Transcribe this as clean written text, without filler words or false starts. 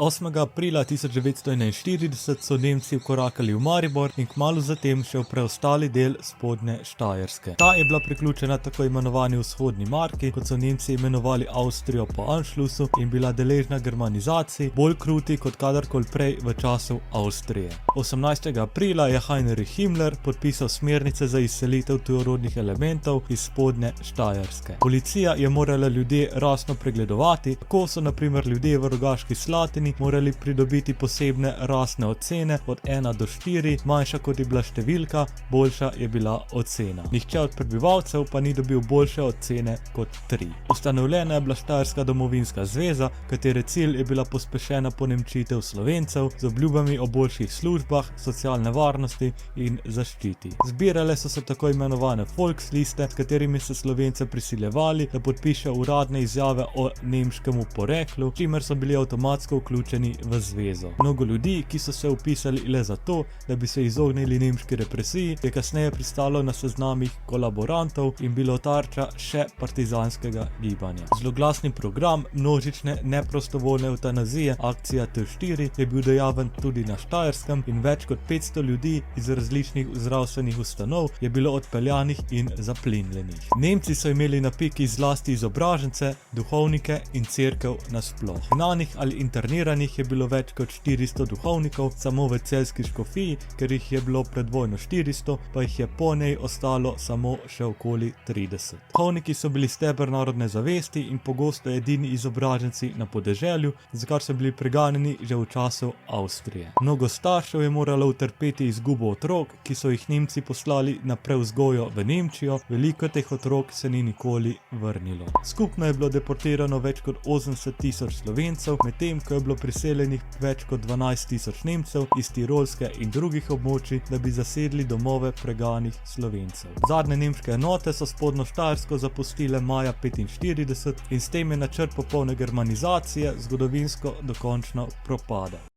8. aprila 1941 so Nemci vkorakali v Maribor in kmalu zatem še v preostali del spodnje Štajerske. Ta je bila priključena tako imenovani vzhodni marki, kot so Nemci imenovali Avstrijo po Anschlussu, in bila deležna germanizaciji, bolj kruti kot kadarkoli prej v času Avstrije. 18. aprila je Heinrich Himmler podpisal smernice za izselitev tujerodnih elementov iz spodnje Štajerske. Policija je morala ljudje rasno pregledovati, tako so na primer ljudje v Rogaški Slatini morali pridobiti posebne rasne ocene od 1 do 4, manjša kot je bila številka, boljša je bila ocena. Nihče od prebivalcev pa ni dobil boljše ocene kot 3. Ustanovljena je bila Štajerska domovinska zveza, katere cilj je bila pospešena ponemčitev Slovencev z obljubami o boljših službah, socialne varnosti in zaščiti. Zbirale so se tako imenovane Volksliste, s katerimi so Slovence prisiljevali, da podpišejo uradne izjave o nemškemu poreklu, čimer so bili avtomatsko vključeni v zvezo. Mnogo ljudi, ki so se vpisali le zato, da bi se izognili nemški represiji, je kasneje pristalo na seznamih kolaborantov in bilo tarča še partizanskega gibanja. Zloglasni program množične neprostovoljne evtanazije Akcija T4 je bil dejaven tudi na Štajerskem in več kot 500 ljudi iz različnih zdravstvenih ustanov je bilo odpeljanih in zaplinjenih. Nemci so imeli na piki zlasti izobražence, duhovnike in cerkev nasploh. Gnanih ali interniranih je bilo več kot 400 duhovnikov, samo v celjski škofiji, ker jih je bilo pred vojno 400, pa jih je po njej ostalo samo še okoli 30. Duhovniki so bili steber narodne zavesti in pogosto edini izobraženci na podeželju, za kar so bili preganjeni že v času Avstrije. Mnogo staršev je moralo utrpeti izgubo otrok, ki so jih Nemci poslali na prevzgojo v Nemčijo, veliko teh otrok se ni nikoli vrnilo. Skupno je bilo deportirano več kot 80.000 Slovencev, medtem ko je bilo priseljenih več kot 12.000 Nemcev iz Tirolske in drugih območij, da bi zasedli domove preganih Slovencev. Zadnje nemške enote so spodnjo Štajersko zapustile maja 1945 in s tem je načrt popolne germanizacije zgodovinsko dokončno propadel.